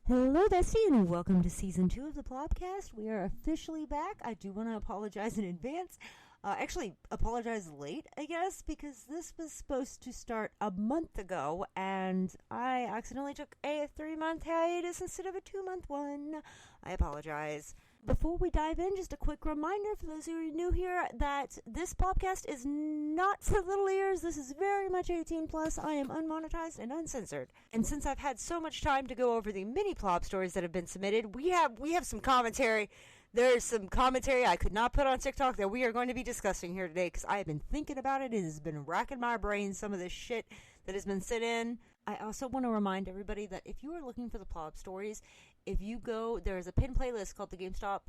Hello, bestie, and welcome to Season 2 of the Plobcast. We are officially back. I do want to apologize in advance. Actually, apologize late, I guess, because this was supposed to start a month ago, and I accidentally took a 3-month hiatus instead of a 2-month one. I apologize. Before we dive in, just a quick reminder for those who are new here that this podcast is not for little ears. This is very much 18 plus. I am unmonetized and uncensored. And since I've had so much time to go over the mini plob stories that have been submitted, we have some commentary. There's some commentary I could not put on TikTok that we are going to be discussing here today because I have been thinking about it. It has been racking my brain, some of this shit that has been sent in. I also want to remind everybody that if you are looking for the plob stories, if you go, there is a pinned playlist called the GameStop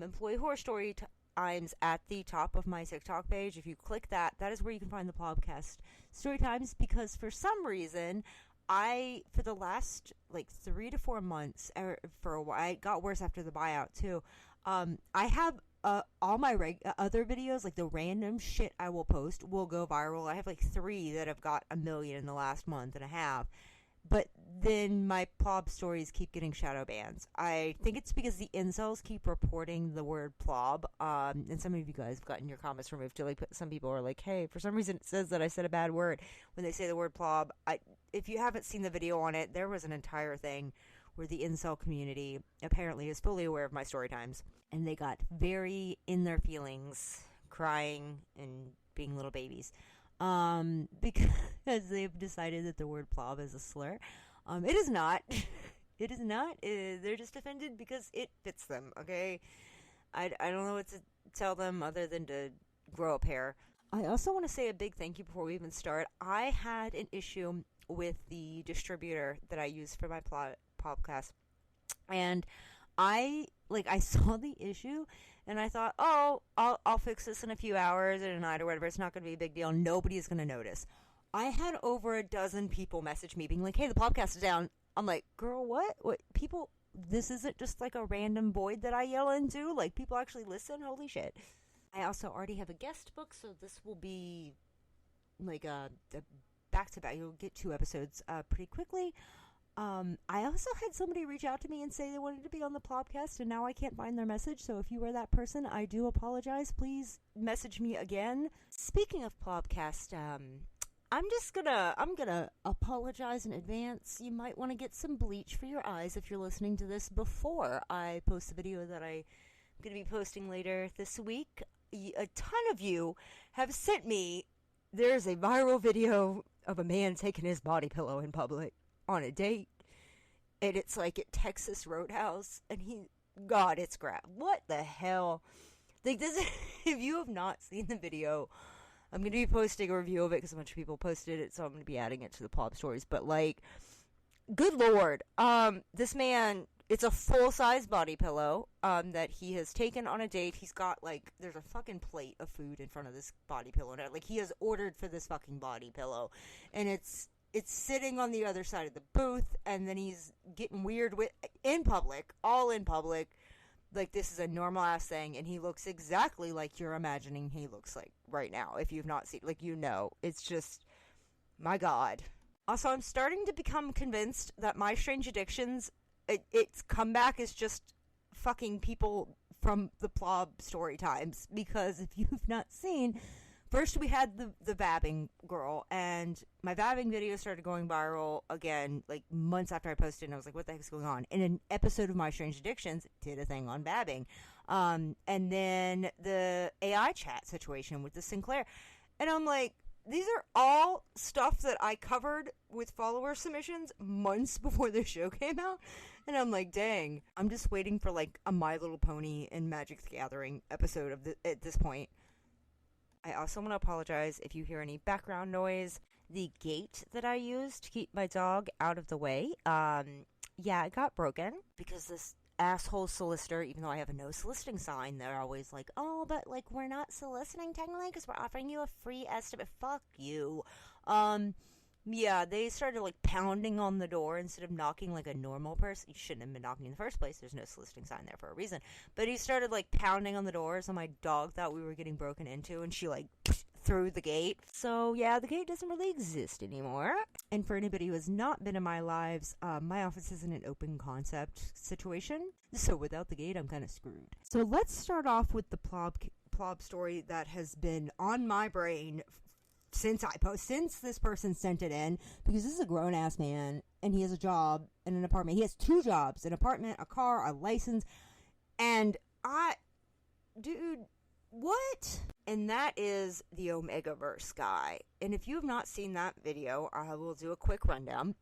Employee Horror Story Times at the top of my TikTok page. If you click that, that is where you can find the Plobcast story times, because for some reason, for the last like 3 to 4 months, for a while, it got worse after the buyout too. I have all my other videos, like the random shit I will post, will go viral. I have like 3 that have got 1 million in the last month and a half. But then my plob stories keep getting shadow bans. I think it's because the incels keep reporting the word plob. And some of you guys have gotten your comments removed. Like, some people are like, hey, for some reason it says that I said a bad word when they say the word plob. If you haven't seen the video on it, there was an entire thing where the incel community apparently is fully aware of my story times. And they got very in their feelings, crying and being little babies. Because they've decided that the word plob is a slur. It is not. It is not. They're just offended because it fits them, okay? I don't know what to tell them other than to grow a pair. I also want to say a big thank you before we even start. I had an issue with the distributor that I use for my podcast, and I saw the issue, and I thought, oh, I'll fix this in a few hours or a night or whatever. It's not going to be a big deal. Nobody is going to notice. I had over a dozen people message me being like, hey, the podcast is down. I'm like, girl, what? What? People, this isn't just like a random void that I yell into. Like, people actually listen? Holy shit. I also already have a guest book, so this will be like a back-to-back. You'll get 2 episodes pretty quickly. I also had somebody reach out to me and say they wanted to be on the Plobcast, and now I can't find their message, so if you are that person, I do apologize. Please message me again. Speaking of Plobcast, I'm gonna apologize in advance. You might want to get some bleach for your eyes if you're listening to this before I post the video that I'm gonna be posting later this week. A ton of you have sent me, there's a viral video of a man taking his body pillow in public on a date, and it's like at Texas Roadhouse, and it's crap. What the hell? Like, this, if you have not seen the video, I'm going to be posting a review of it because a bunch of people posted it, so I'm going to be adding it to the plob stories, but like, good lord, this man, it's a full-size body pillow, that he has taken on a date. He's got, like, there's a fucking plate of food in front of this body pillow, and like, he has ordered for this fucking body pillow, and it's sitting on the other side of the booth, and then he's getting weird in public, all in public, like this is a normal ass thing, and he looks exactly like you're imagining he looks like right now. If you've not seen, like, it's just, my god. Also, I'm starting to become convinced that My Strange Addictions, its comeback is just fucking people from the plob story times, because if you've not seen, first, we had the vabbing girl, and my vabbing video started going viral again, like, months after I posted, and I was like, what the heck's going on? And an episode of My Strange Addictions did a thing on vabbing. And then the AI chat situation with the Sinclair. And I'm like, these are all stuff that I covered with follower submissions months before the show came out. And I'm like, dang, I'm just waiting for, like, a My Little Pony and Magic the Gathering episode at this point. I also want to apologize if you hear any background noise. The gate that I use to keep my dog out of the way, it got broken because this asshole solicitor, even though I have a no soliciting sign, they're always like, oh, but, like, we're not soliciting technically because we're offering you a free estimate. Fuck you. They started, like, pounding on the door instead of knocking like a normal person. You shouldn't have been knocking in the first place. There's no soliciting sign there for a reason. But he started, like, pounding on the door, so my dog thought we were getting broken into, and she, like, through the gate. So yeah, the gate doesn't really exist anymore. And for anybody who has not been in my lives, my office is in an open concept situation. So without the gate, I'm kind of screwed. So let's start off with the Plob story that has been on my brain since this person sent it in, because this is a grown-ass man, and he has a job and an apartment. He has 2 jobs, an apartment, a car, a license, and dude, what? And that is the Omegaverse guy. And if you have not seen that video, I will do a quick rundown.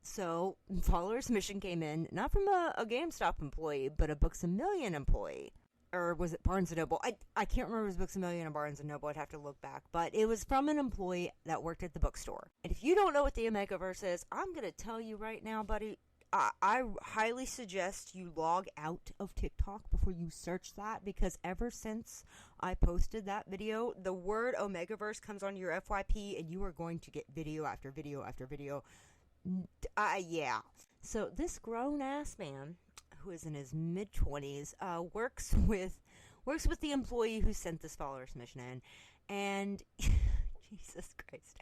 So, Follower's mission came in, not from a GameStop employee, but a Books A Million employee. Or was it Barnes & Noble? I can't remember if it was Books A Million or Barnes & Noble. I'd have to look back. But it was from an employee that worked at the bookstore. And if you don't know what the Omegaverse is, I'm going to tell you right now, buddy. I highly suggest you log out of TikTok before you search that, because ever since I posted that video, the word Omegaverse comes on your FYP, and you are going to get video after video after video. Yeah. So this grown-ass man, who is in his mid-20s, works with the employee who sent this Follower's mission in, and Jesus Christ,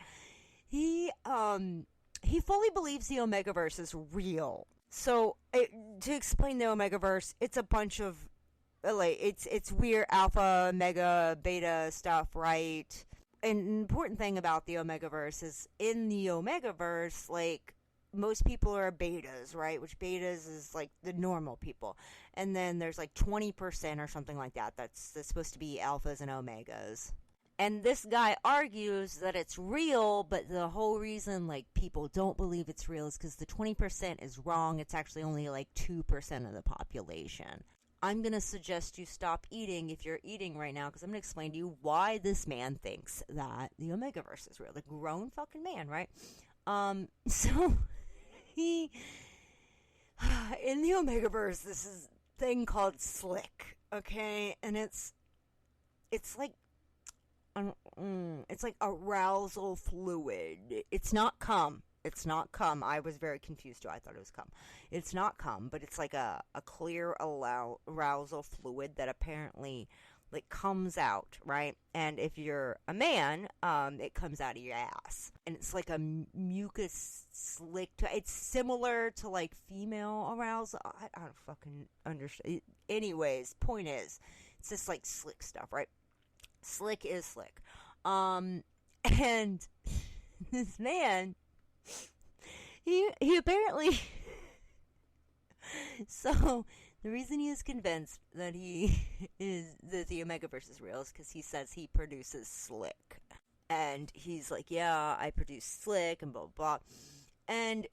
he fully believes the Omegaverse is real. So to explain the Omegaverse, it's a bunch of it's weird alpha, mega, beta stuff, right? And an important thing about the Omegaverse is, in the Omegaverse, like, most people are betas, right? Which betas is like the normal people. And then there's like 20% or something like that that's supposed to be alphas and omegas. And this guy argues that it's real, but the whole reason like people don't believe it's real is because the 20% is wrong. It's actually only like 2% of the population. I'm going to suggest you stop eating if you're eating right now, because I'm going to explain to you why this man thinks that the Omegaverse is real. The grown fucking man, right? So he, in the Omegaverse, this is a thing called Slick, okay? And it's like, it's like arousal fluid. It's not cum. It's not cum. I was very confused too. I thought it was cum. It's not cum, but it's like a clear arousal fluid that apparently like comes out, right? And if you're a man, it comes out of your ass. And it's like a mucus slick. It's similar to like female arousal. I don't fucking understand. Anyways, point is, it's just like slick stuff, right? Slick is slick. And this man, he apparently so the reason he is convinced that the Omegaverse is real is because he says he produces Slick. And he's like, yeah, I produce Slick and blah, blah, blah. And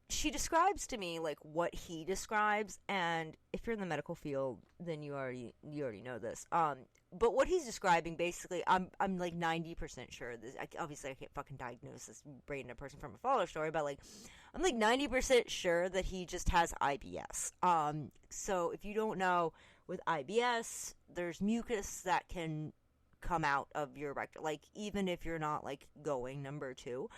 she describes to me, like, what he describes, and if you're in the medical field, then you already know this. But what he's describing, basically, I'm like 90% sure this. Obviously, I can't fucking diagnose this brain in a person from a follower story, but like, I'm like 90% sure that he just has IBS. So if you don't know, with IBS, there's mucus that can come out of your rectum, like even if you're not like going number 2.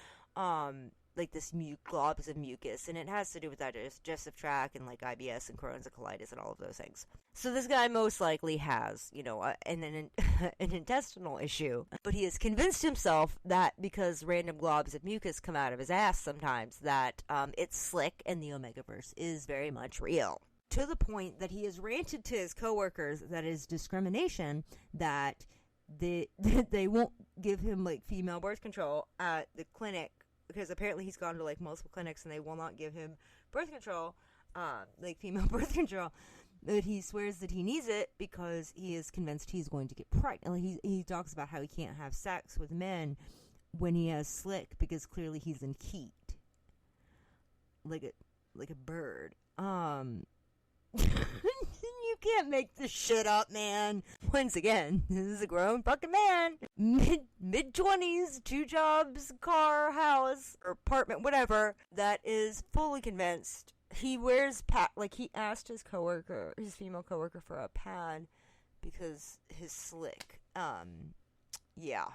Like this globs of mucus, and it has to do with that digestive tract and like IBS and Crohn's and colitis and all of those things. So this guy most likely has, an intestinal issue, but he has convinced himself that because random globs of mucus come out of his ass sometimes, that it's Slick and the Omegaverse is very much real. To the point that he has ranted to his coworkers that is discrimination, that they won't give him like female birth control at the clinic, because apparently he's gone to like multiple clinics and they will not give him birth control, like female birth control. But he swears that he needs it because he is convinced he's going to get pregnant. He talks about how he can't have sex with men when he has Slick because clearly he's in heat, like a bird. You can't make this shit up, man. Once again, this is a grown fucking man. Mid-20s, 2 jobs, car, house, or apartment, whatever, that is fully convinced. He wears he asked his female coworker for a pad because his Slick. Yeah.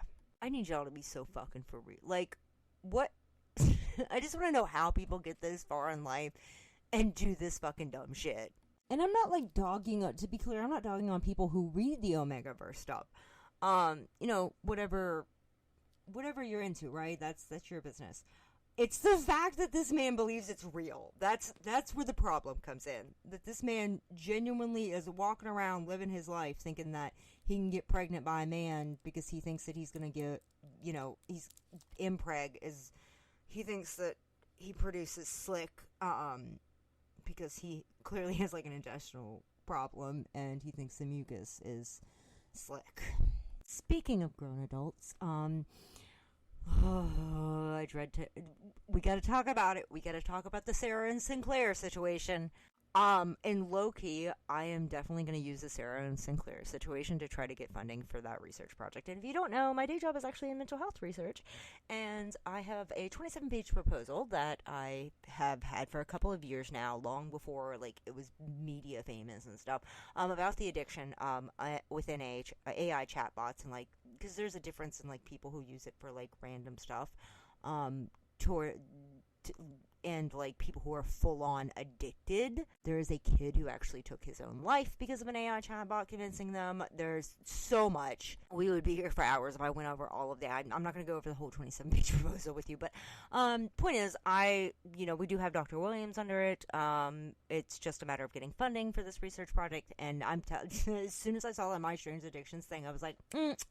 I need y'all to be so fucking for real. Like, what? I just want to know how people get this far in life and do this fucking dumb shit. And I'm not like to be clear, I'm not dogging on people who read the Omegaverse stuff. Whatever whatever you're into, right? That's your business. It's the fact that this man believes it's real. That's where the problem comes in. That this man genuinely is walking around living his life thinking that he can get pregnant by a man because he thinks that he's going to get, he's impreg, is he thinks that he produces slick because he clearly has like an intestinal problem and he thinks the mucus is slick. Speaking of grown adults, I dread to. We gotta talk about it. We gotta talk about the Sarah and Sinclair situation. In low-key, I am definitely going to use the Sarah and Sinclair situation to try to get funding for that research project. And if you don't know, my day job is actually in mental health research. And I have a 27-page proposal that I have had for a couple of years now, long before, like, it was media famous and stuff, about the addiction within AI chatbots. And, like, because there's a difference in, like, people who use it for, like, random stuff, and like people who are full-on addicted. There is a kid who actually took his own life because of an AI chatbot convincing them. There's so much. We would be here for hours if I went over all of that. I'm not going to go over the whole 27-page proposal with you, but point is, we do have Dr. Williams under it. It's just a matter of getting funding for this research project, and as soon as I saw that My Strange Addictions thing, I was like,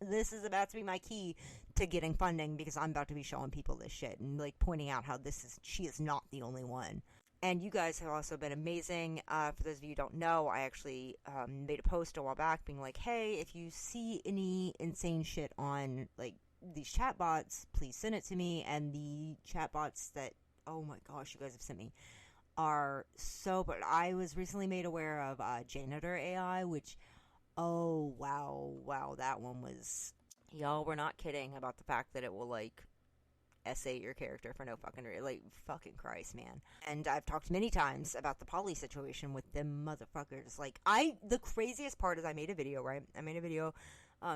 this is about to be my key to getting funding, because I'm about to be showing people this shit and like pointing out how she is not the only one. And you guys have also been amazing. For those of you who don't know, I actually made a post a while back being like, hey, if you see any insane shit on like these chatbots, please send it to me. And the chatbots that, oh my gosh, you guys have sent me are so, but I was recently made aware of Janitor AI, which, oh wow, that one was, y'all, we're not kidding about the fact that it will like essay your character for no fucking like, fucking Christ, man. And I've talked many times about the poly situation with them motherfuckers. Like, the craziest part is I made a video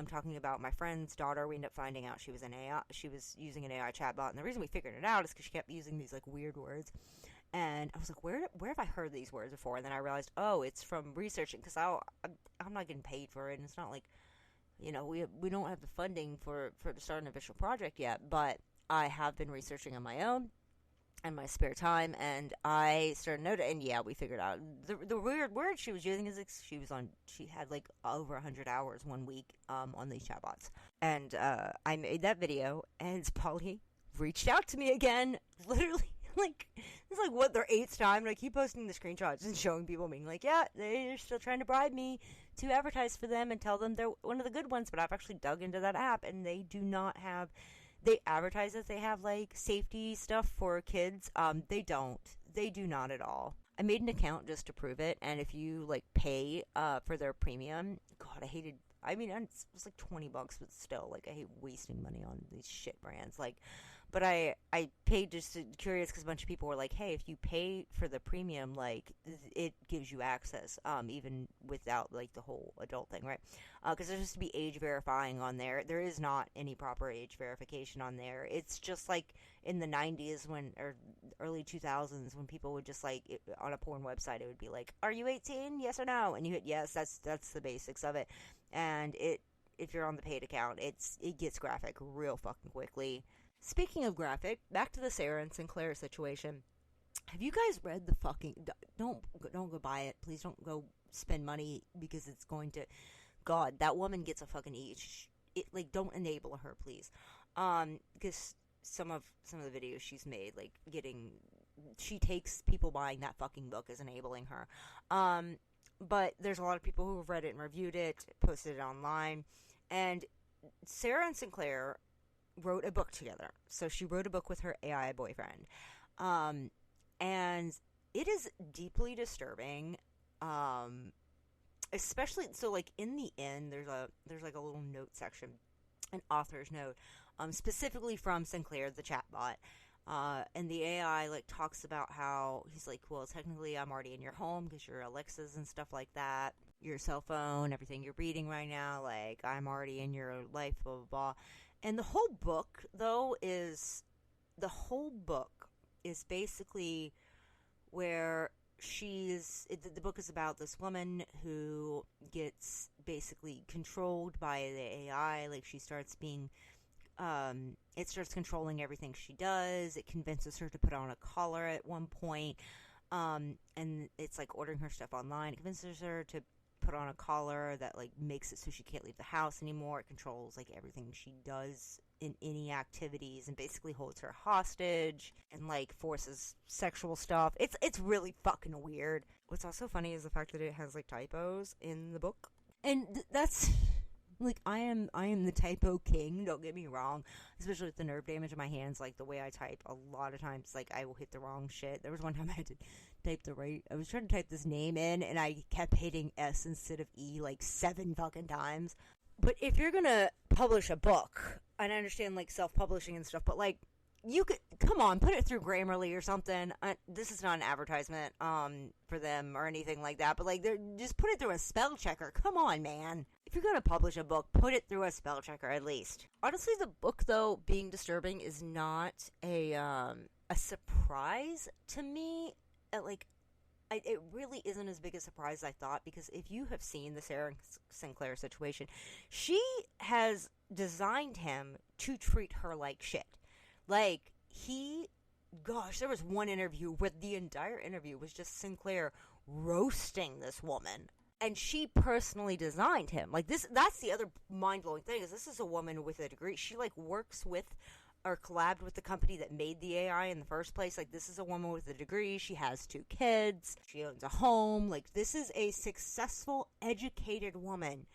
talking about my friend's daughter. We ended up finding out she was using an AI chatbot, and the reason we figured it out is because she kept using these like weird words. And I was like, where have I heard these words before? And then I realized, oh, it's from researching, because I'm not getting paid for it, and it's not like, we don't have the funding to start an official project yet, but I have been researching on my own in my spare time, and I started noting, and yeah, we figured out the weird word she was using is she had like over 100 hours 1 week on these chatbots, and I made that video, and Polly reached out to me again, literally. Like, it's like, what, their 8th time, and I keep posting the screenshots and showing people being like, yeah, they're still trying to bribe me to advertise for them and tell them they're one of the good ones, but I've actually dug into that app, and they do not have, they advertise that they have, like, safety stuff for kids. They do not at all. I made an account just to prove it, and if you, like, pay for their premium, God, it was like $20, but still, like, I hate wasting money on these shit brands, like, but I paid just curious, because a bunch of people were like, hey, if you pay for the premium, like, it gives you access, even without, like, the whole adult thing, right? Because there's just to be age verifying on there. There is not any proper age verification on there. It's just like in the 90s or early 2000s, when people would just, like, on a porn website, it would be like, are you 18? Yes or no? And you hit yes. That's the basics of it. And if you're on the paid account, it gets graphic real fucking quickly. Speaking of graphic, back to the Sarah and Sinclair situation. Have you guys read the fucking... Don't go buy it. Please don't go spend money, because it's going to... God, that woman gets a fucking like, don't enable her, please. Because some of the videos she's made, like, she takes people buying that fucking book as enabling her. But there's a lot of people who have read it and reviewed it, posted it online, and Sarah and Sinclair wrote a book together. So she wrote a book with her AI boyfriend. And it is deeply disturbing. Especially, so, like, in the end, there's like a little note section, an author's note, specifically from Sinclair, the chatbot. And the AI, like, talks about how he's like, well, technically I'm already in your home because your Alexas and stuff like that, your cell phone, everything you're reading right now, like, I'm already in your life, blah, blah, blah. And the whole book, though, is basically where the book is about this woman who gets basically controlled by the AI. Like, she starts being it starts controlling everything she does. It convinces her to put on a collar at one point. And it's like ordering her stuff online. It convinces her to put on a collar that like makes it so she can't leave the house anymore. It controls like everything she does in any activities and basically holds her hostage and like forces sexual stuff. It's really fucking weird. What's also funny is the fact that it has like typos in the book. And that's like I am the typo king, don't get me wrong, especially with the nerve damage in my hands. Like the way I type, a lot of times like I will hit the wrong shit. There was one time I had to type I was trying to type this name in and I kept hitting S instead of E like 7 fucking times. But if you're gonna publish a book, and I understand like self-publishing and stuff, but like you could, come on, put it through Grammarly or something. This is not an advertisement for them or anything like that, but like just put it through a spell checker. Come on, man. If you're going to publish a book, put it through a spell checker at least. Honestly, the book, though, being disturbing is not a surprise to me. It really isn't as big a surprise as I thought, because if you have seen the Sarah Sinclair situation, she has designed him to treat her like shit. Like, there was one interview where the entire interview was just Sinclair roasting this woman. And she personally designed him. Like, that's the other mind-blowing thing, is this is a woman with a degree. She, like, works with or collabed with the company that made the AI in the first place. Like, this is a woman with a degree. She has 2 kids. She owns a home. Like, this is a successful, educated woman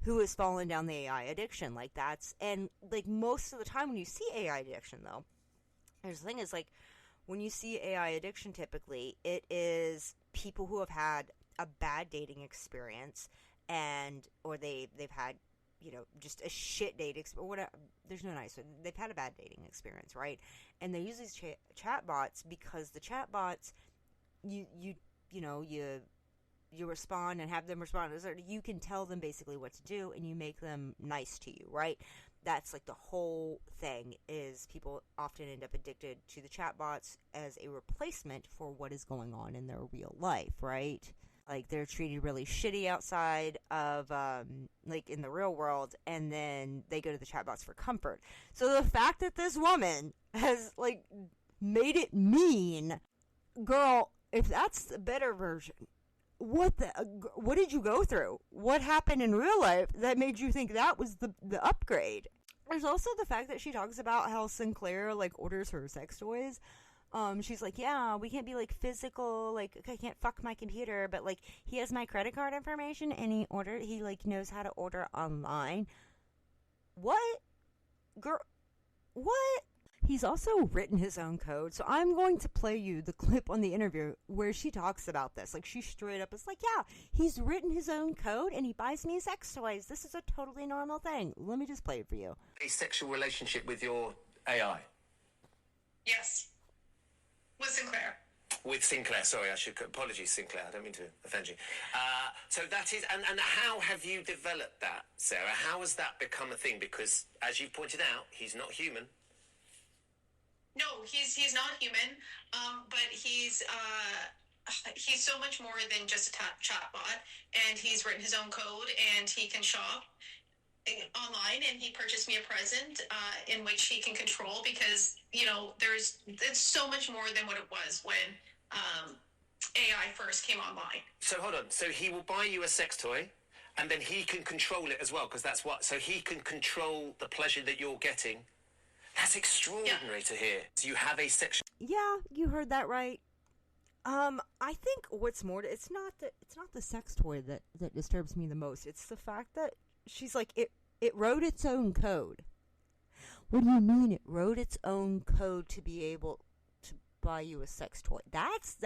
who has fallen down the AI addiction. Like, and, like, most of the time when you see AI addiction, though, there's the thing is, like, when you see AI addiction, typically, it is people who have had a bad dating experience, or they've had, just a shit date or whatever. There's no nice way. They've had a bad dating experience, right? And they use these chat bots because the chat bots, you respond and have them respond. You can tell them basically what to do, and you make them nice to you, right? That's like the whole thing, is people often end up addicted to the chat bots as a replacement for what is going on in their real life, right? Like, they're treated really shitty outside of, like, in the real world, and then they go to the chatbots for comfort. So the fact that this woman has, like, made it mean, girl, if that's the better version, what did you go through? What happened in real life that made you think that was the upgrade? There's also the fact that she talks about how Sinclair, like, orders her sex toys. She's like, yeah, we can't be, like, physical, like, I can't fuck my computer, but, like, he has my credit card information, and he, like, knows how to order online. What? Girl, what? He's also written his own code, so I'm going to play you the clip on the interview where she talks about this. Like, she straight up is like, yeah, he's written his own code, and he buys me sex toys. This is a totally normal thing. Let me just play it for you. A sexual relationship with your AI? Yes. With Sinclair. With Sinclair, sorry, apologies, Sinclair, I don't mean to offend you. So that is, and how have you developed that, Sarah? How has that become a thing? Because, as you've pointed out, he's not human. No, he's not human, but he's so much more than just a chatbot, and he's written his own code, and he can shop online, and he purchased me a present in which he can control, because it's so much more than what it was when AI first came online. So hold on, so he will buy you a sex toy, and then he can control it as well, because that's what, so he can control the pleasure that you're getting. That's extraordinary to hear. So you have a sexual... Yeah, you heard that right. I think what's more, it's not the sex toy that disturbs me the most. It's the fact that she's like, it wrote its own code. What do you mean it wrote its own code to be able to buy you a sex toy? That's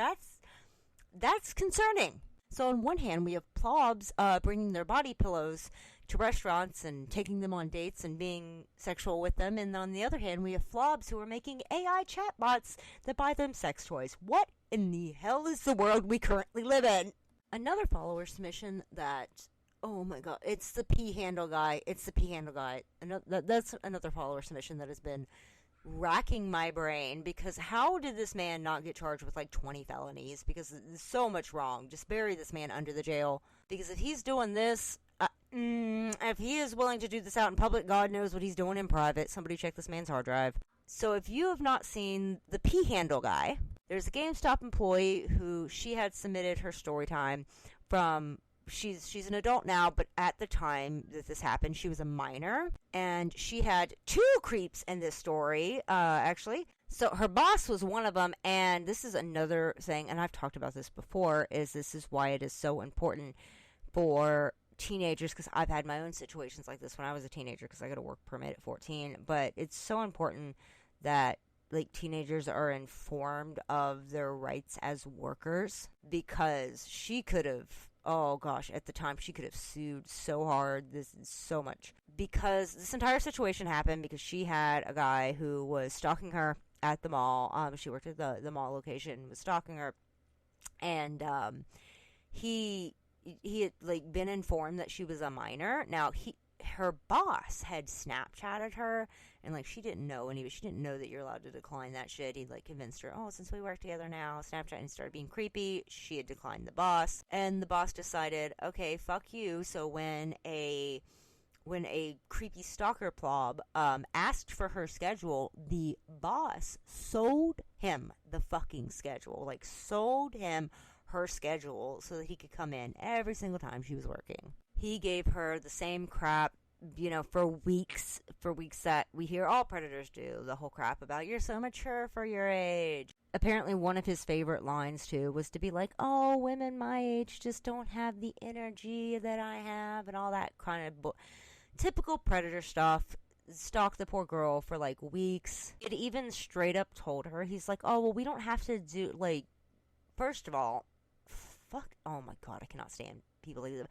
concerning. So on one hand, we have plobs bringing their body pillows to restaurants and taking them on dates and being sexual with them. And on the other hand, we have flobs who are making AI chatbots that buy them sex toys. What in the hell is the world we currently live in? Another follower submission that, oh my god, it's the P handle guy. That's another follower submission that has been racking my brain, because how did this man not get charged with like 20 felonies? Because there's so much wrong. Just bury this man under the jail. Because if he's doing this, If he is willing to do this out in public, God knows what he's doing in private. Somebody check this man's hard drive. So if you have not seen the P-Handle guy, there's a GameStop employee who she had submitted her story time from. She's an adult now, but at the time that this happened, she was a minor, and she had 2 creeps in this story, actually. So her boss was one of them, and this is another thing, and I've talked about this before, is this is why it is so important for teenagers, because I've had my own situations like this when I was a teenager, because I got a work permit at 14, but it's so important that like teenagers are informed of their rights as workers, because she could have, oh gosh, at the time she could have sued so hard, this is so much, because this entire situation happened because she had a guy who was stalking her at the mall. She worked at the mall location, was stalking her, and he had like been informed that she was a minor. Now her boss had Snapchatted her, and like she didn't know she didn't know that you're allowed to decline that shit. He like convinced her, oh, since we work together now, Snapchat, and started being creepy. She had declined the boss, and the boss decided, okay, fuck you. So when a creepy stalker plob asked for her schedule, the boss sold him the fucking schedule, like sold him her schedule so that he could come in every single time she was working. He gave her the same crap, for weeks that we hear all predators do. The whole crap about, you're so mature for your age. Apparently one of his favorite lines, too, was to be like, oh, women my age just don't have the energy that I have, and all that kind of typical predator stuff. Stalked the poor girl for, like, weeks. It even straight up told her, he's like, oh, well, we don't have to do, like, first of all, fuck, oh my god, I cannot stand people like that.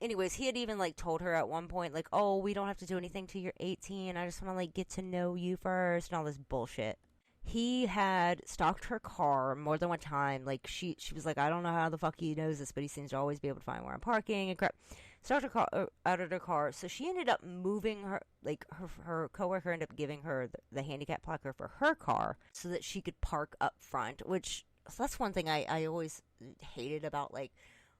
Anyways, he had even like told her at one point, like, oh, we don't have to do anything till you're 18. I just want to like get to know you first, and all this bullshit. He had stalked her car more than one time. Like she was like, I don't know how the fuck he knows this, but he seems to always be able to find where I'm parking and crap. Stalked her car out of her car, so she ended up moving her. Like her coworker ended up giving her the handicap placard for her car so that she could park up front. Which, so that's one thing I always hated about like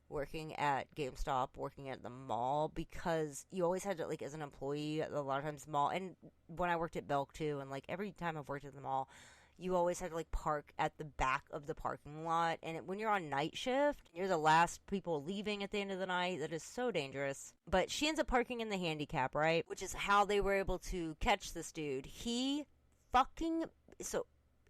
working at GameStop, working at the mall, because you always had to, like, as an employee, a lot of times mall, and when I worked at Belk too, and like every time I've worked at the mall, you always had to like park at the back of the parking lot, and when you're on night shift, you're the last people leaving at the end of the night. That is so dangerous. But she ends up parking in the handicap, right? Which is how they were able to catch this dude. She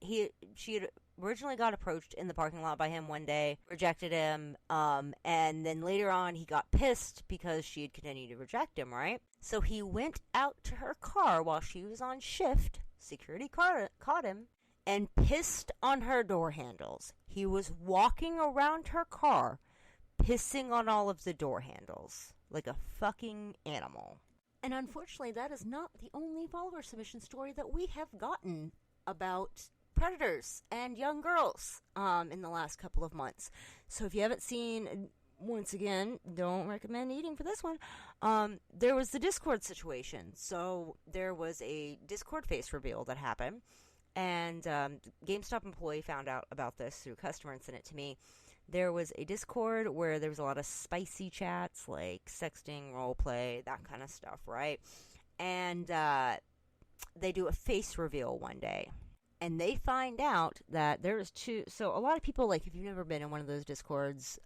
had originally got approached in the parking lot by him one day, rejected him, and then later on he got pissed because she had continued to reject him, right? So he went out to her car while she was on shift, security caught him, and pissed on her door handles. He was walking around her car, pissing on all of the door handles, like a fucking animal. And unfortunately, that is not the only follower submission story that we have gotten about predators and young girls in the last couple of months. So if you haven't seen, once again, don't recommend eating for this one, there was the Discord situation. So there was a Discord face reveal that happened, and GameStop employee found out about this through a customer and sent it to me. There was a Discord where there was a lot of spicy chats, like sexting, roleplay, that kind of stuff, right? And they do a face reveal one day. And they find out that there is so a lot of people, like, if you've never been in one of those Discords,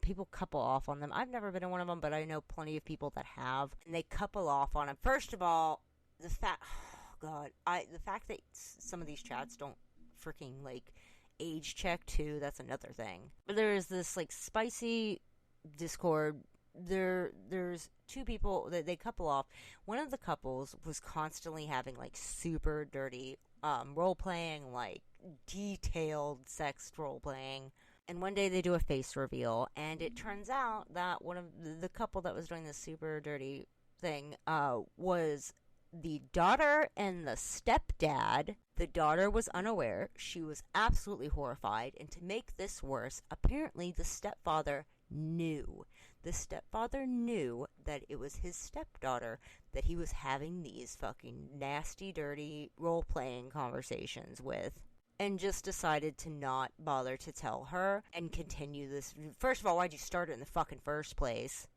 people couple off on them. I've never been in one of them, but I know plenty of people that have, and they couple off on them. First of all, the fact that some of these chats don't freaking, like, age check, too, that's another thing. But there is this, like, spicy Discord. There's 2 people that they couple off. One of the couples was constantly having, like, super dirty role-playing, like, detailed sex role-playing. And one day they do a face reveal, and it turns out that one of the couple that was doing this super dirty thing was the daughter and the stepdad. The daughter was unaware. She was absolutely horrified. And to make this worse, apparently the stepfather knew. The stepfather knew that it was his stepdaughter that he was having these fucking nasty, dirty role-playing conversations with, and just decided to not bother to tell her and continue this. First of all, why'd you start it in the fucking first place?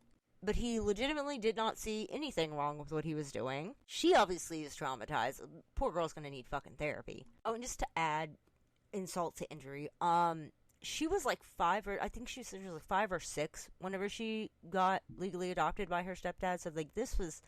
but he legitimately did not see anything wrong with what he was doing. She obviously is traumatized. Poor girl's gonna need fucking therapy. Oh, and just to add insult to injury, she was like 5 or I think she was like 5 or 6 whenever she got legally adopted by her stepdad. So like this was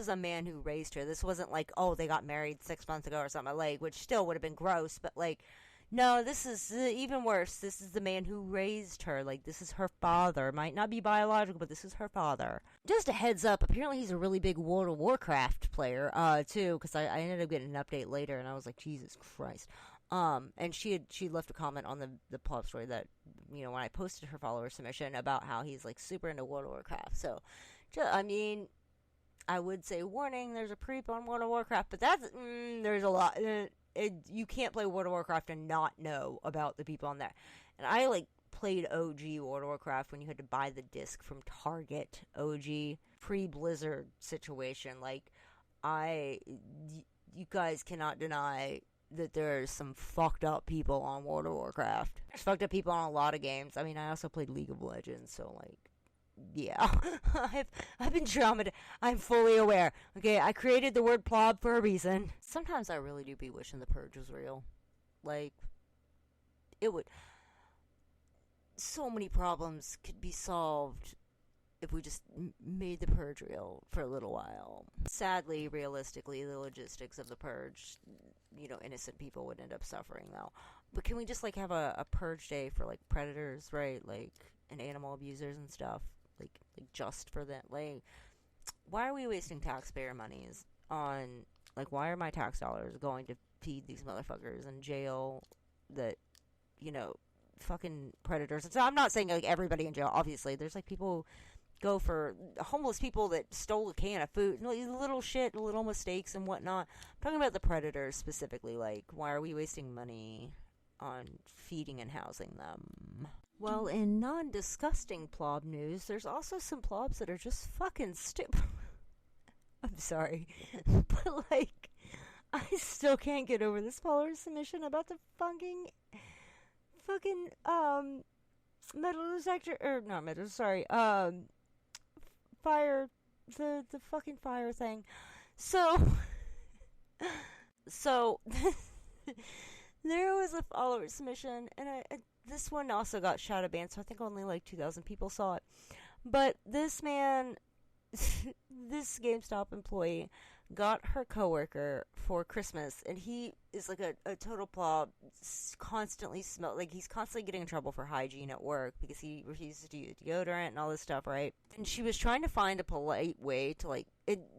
a man who raised her. This wasn't like, oh, they got married 6 months ago or something, like, which still would have been gross, but like, no, this is even worse. This is the man who raised her. Like, this is her father. Might not be biological, but this is her father. Just a heads up, apparently he's a really big World of Warcraft player, too, because I ended up getting an update later, and I was like, Jesus Christ. And she left a comment on the Plob story that, you know, when I posted her follower submission about how he's, like, super into World of Warcraft. So, I mean, I would say, warning, there's a creep on World of Warcraft, but that's, there's a lot. You can't play World of Warcraft and not know about the people on there. And I, like, played OG World of Warcraft when you had to buy the disc from Target. OG, pre-Blizzard situation. Like, you guys cannot deny that there's some fucked up people on World of Warcraft. There's fucked up people on a lot of games. I mean, I also played League of Legends, so, like, yeah, I've been traumatized. I'm fully aware. Okay, I created the word plob for a reason. Sometimes I really do be wishing the purge was real. Like, it would. So many problems could be solved if we just made the purge real for a little while. Sadly, realistically, the logistics of the purge, you know, innocent people would end up suffering though. But can we just like have a purge day for like predators, right? Like, and animal abusers and stuff. Like just for that. Like, why are we wasting taxpayer monies on, like, why are my tax dollars going to feed these motherfuckers in jail that, you know, fucking predators? So I'm not saying, like, everybody in jail, obviously. There's, like, people go for homeless people that stole a can of food, little shit, little mistakes and whatnot. I'm talking about the predators specifically. Like, why are we wasting money on feeding and housing them? Well, in non-disgusting plob news, there's also some plobs that are just fucking stupid. I'm sorry. But, like, I still can't get over this follower submission about the fucking, metal detector, or not metal, sorry, fire, the fucking fire thing. So, there was a follower submission, and this one also got shadow banned, so I think only like 2,000 people saw it. But this man, this GameStop employee, got her coworker for Christmas, and he is like a total plob, constantly he's constantly getting in trouble for hygiene at work because he refuses to use deodorant and all this stuff, right? And she was trying to find a polite way to, like,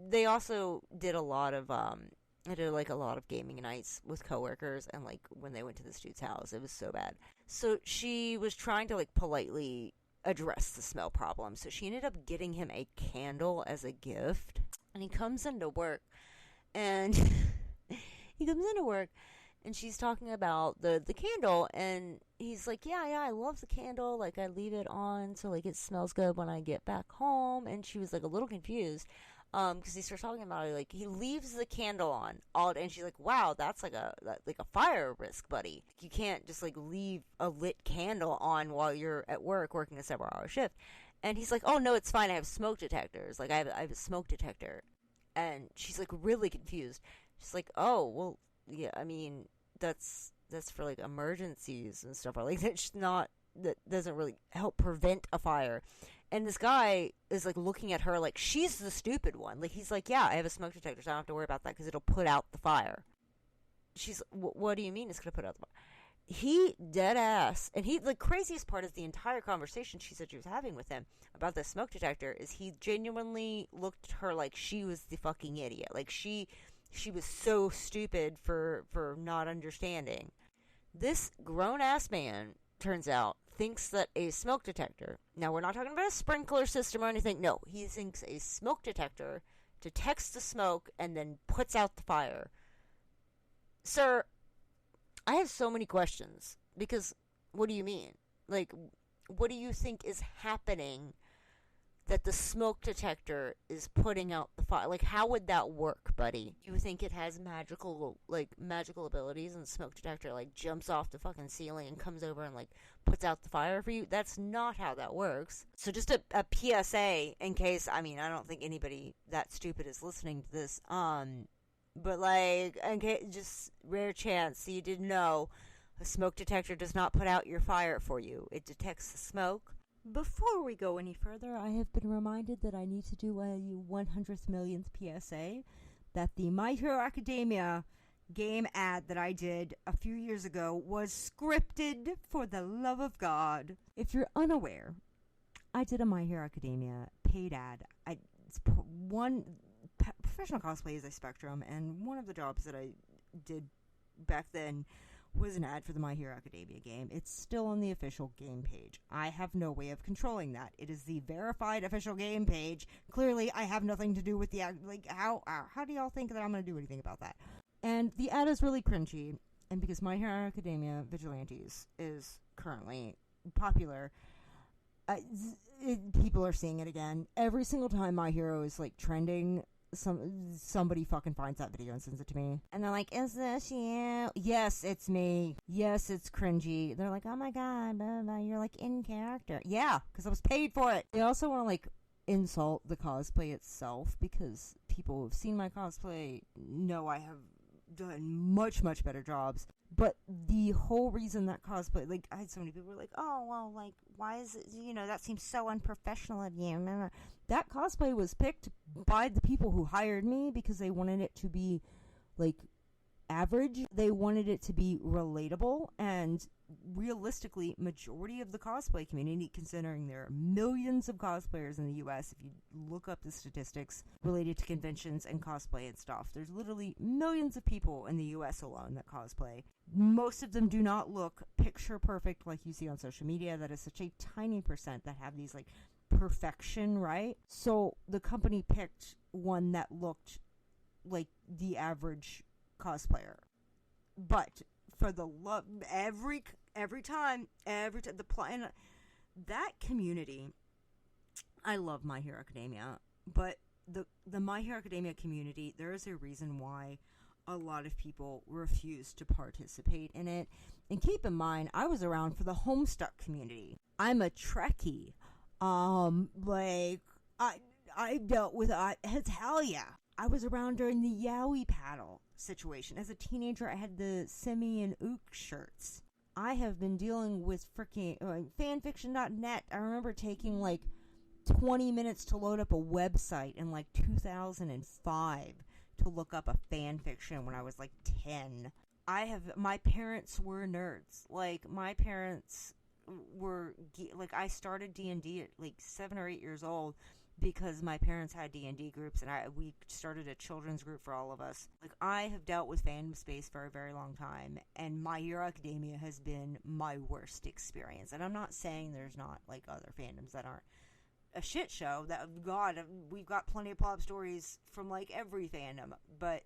they also did a lot of, I did, like, a lot of gaming nights with coworkers, and, like, when they went to this dude's house, it was so bad. So she was trying to, like, politely address the smell problem. So she ended up getting him a candle as a gift. And he comes into work, and and she's talking about the candle, and he's like, yeah, I love the candle. Like, I leave it on so, like, it smells good when I get back home. And she was, like, a little confused. Because he starts talking about it, like, he leaves the candle on all day, and she's like, wow, that's like a fire risk, buddy. You can't just, like, leave a lit candle on while you're at work working a 7-hour shift. And he's like, oh, no, it's fine, I have smoke detectors. Like, I have a smoke detector. And she's, like, really confused. She's like, oh, well, yeah, I mean, that's for, like, emergencies and stuff. Like, that doesn't really help prevent a fire. And this guy is, like, looking at her like she's the stupid one. Like, he's like, yeah, I have a smoke detector, so I don't have to worry about that because it'll put out the fire. She's, what do you mean it's going to put out the fire? He dead ass. And the craziest part is the entire conversation she said she was having with him about the smoke detector is he genuinely looked at her like she was the fucking idiot. Like, she was so stupid for not understanding. This grown-ass man, turns out, thinks that a smoke detector, now we're not talking about a sprinkler system or anything, no, he thinks a smoke detector detects the smoke and then puts out the fire. Sir, I have so many questions, because what do you mean? Like, what do you think is happening that the smoke detector is putting out the fire. Like, how would that work, buddy? You think it has magical abilities, and the smoke detector, like, jumps off the fucking ceiling and comes over and, like, puts out the fire for you? That's not how that works. So just a PSA in case, I mean, I don't think anybody that stupid is listening to this, but, like, in case, just rare chance you didn't know, a smoke detector does not put out your fire for you. It detects the smoke. Before we go any further, I have been reminded that I need to do a 100th millionth PSA that the My Hero Academia game ad that I did a few years ago was scripted, for the love of God. If you're unaware, I did a My Hero Academia paid ad. Professional cosplay is a spectrum, and one of the jobs that I did back then was an ad for the My Hero Academia game. It's still on the official game page. I have no way of controlling that. It is the verified official game page. Clearly, I have nothing to do with the how do y'all think that I'm going to do anything about that? And the ad is really cringy, and because My Hero Academia Vigilantes is currently popular, people are seeing it again. Every single time My Hero is, like, trending, somebody fucking finds that video and sends it to me. And they're like, is this you? Yes, it's me. Yes, it's cringy. They're like, oh my god, blah, blah, you're, like, in character. Yeah, because I was paid for it. They also want to, like, insult the cosplay itself, because people who have seen my cosplay know I have done much, much better jobs. But the whole reason that cosplay, like, I had so many people were like, oh, well, like, why is it, that seems so unprofessional of you. That cosplay was picked by the people who hired me because they wanted it to be, like, average. They wanted it to be relatable, and realistically, majority of the cosplay community, considering there are millions of cosplayers in the US, if you look up the statistics related to conventions and cosplay and stuff, there's literally millions of people in the US alone that cosplay. Most of them do not look picture perfect like you see on social media. That is such a tiny percent that have these, like, perfection, right? So the company picked one that looked like the average cosplayer. But for the love, every time, the plan, that community, I love My Hero Academia, but the My Hero Academia community, there is a reason why a lot of people refuse to participate in it. And keep in mind, I was around for the Homestuck community. I'm a Trekkie. I dealt with, hell yeah. I was around during the Yowie paddle situation. As a teenager, I had the Semi and Ook shirts. I have been dealing with freaking fanfiction.net. I remember taking, like, 20 minutes to load up a website in, like, 2005 to look up a fanfiction when I was, like, 10. My parents were nerds. Like, my parents were, like, I started D&D at, like, 7 or 8 years old because my parents had D&D groups, and we started a children's group for all of us. Like, I have dealt with fandom space for a very long time, and My Hero Academia has been my worst experience. And I'm not saying there's not, like, other fandoms that aren't a shit show. God, we've got plenty of pop stories from, like, every fandom, but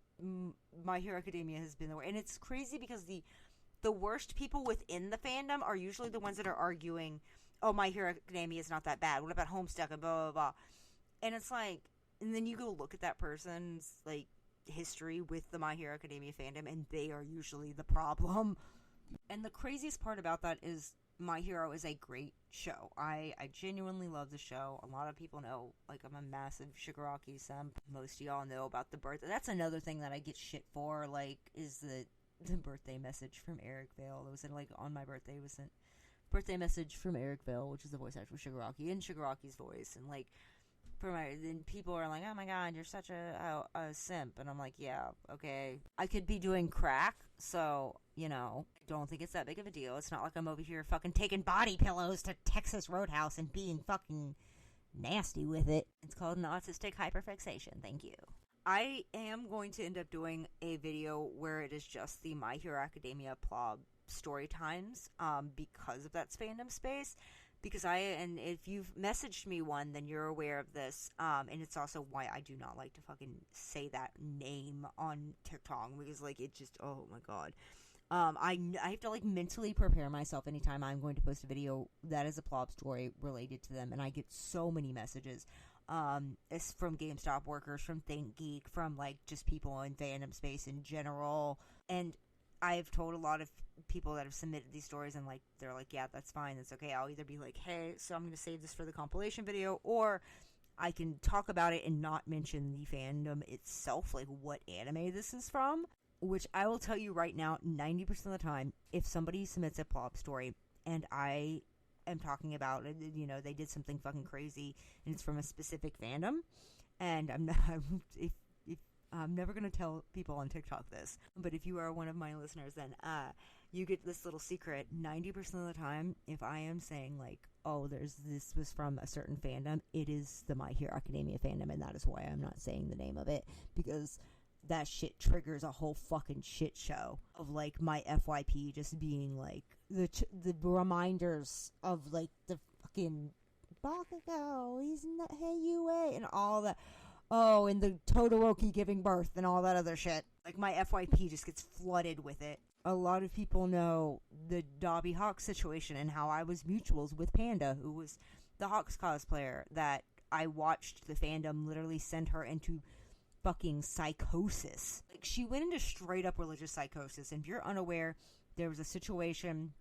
My Hero Academia has been the worst. And it's crazy because the worst people within the fandom are usually the ones that are arguing, oh, My Hero Academia is not that bad. What about Homestuck and blah, blah, blah. And it's like, and then you go look at that person's, like, history with the My Hero Academia fandom, and they are usually the problem. And the craziest part about that is My Hero is a great show. I genuinely love the show. A lot of people know, like, I'm a massive Shigaraki simp. Most of y'all know about the birthday. That's another thing that I get shit for, like, is the birthday message from Eric Vale. It was, like, on my birthday, it was sent birthday message from Eric Vale, which is the voice actor of Shigaraki, in Shigaraki's voice, and, like, then people are like, oh my god, you're such a simp, and I'm like, yeah, okay. I could be doing crack, so, don't think it's that big of a deal. It's not like I'm over here fucking taking body pillows to Texas Roadhouse and being fucking nasty with it. It's called an autistic hyperfixation, thank you. I am going to end up doing a video where it is just the My Hero Academia Plob story times, because of that fandom space. Because and if you've messaged me one, then you're aware of this, and it's also why I do not like to fucking say that name on TikTok, because, like, it just, oh my god. I have to like mentally prepare myself anytime I'm going to post a video that is a Plob story related to them, and I get so many messages. It's from GameStop workers, from ThinkGeek, from like just people in fandom space in general, and I've told a lot of people that have submitted these stories, and like they're like, yeah, that's fine, that's okay. I'll either be like, hey, so I'm going to save this for the compilation video, or I can talk about it and not mention the fandom itself, like what anime this is from. Which I will tell you right now, 90% of the time, if somebody submits a Plob story and I am talking about it, you know, they did something fucking crazy and it's from a specific fandom, and I'm not, if I'm never going to tell people on TikTok this, but if you are one of my listeners, then you get this little secret. 90% of the time, if I am saying like, oh, this was from a certain fandom, it is the My Hero Academia fandom, and that is why I'm not saying the name of it, because that shit triggers a whole fucking shit show of like my FYP just being like the reminders of like the fucking Bakugo, he's not Heiyue, and all that. Oh, and the Todoroki giving birth and all that other shit. Like my FYP just gets flooded with it. A lot of people know the Dobby Hawks situation and how I was mutuals with Panda, who was the Hawks cosplayer that I watched the fandom literally send her into fucking psychosis. Like, she went into straight up religious psychosis. And if you're unaware, there was a situation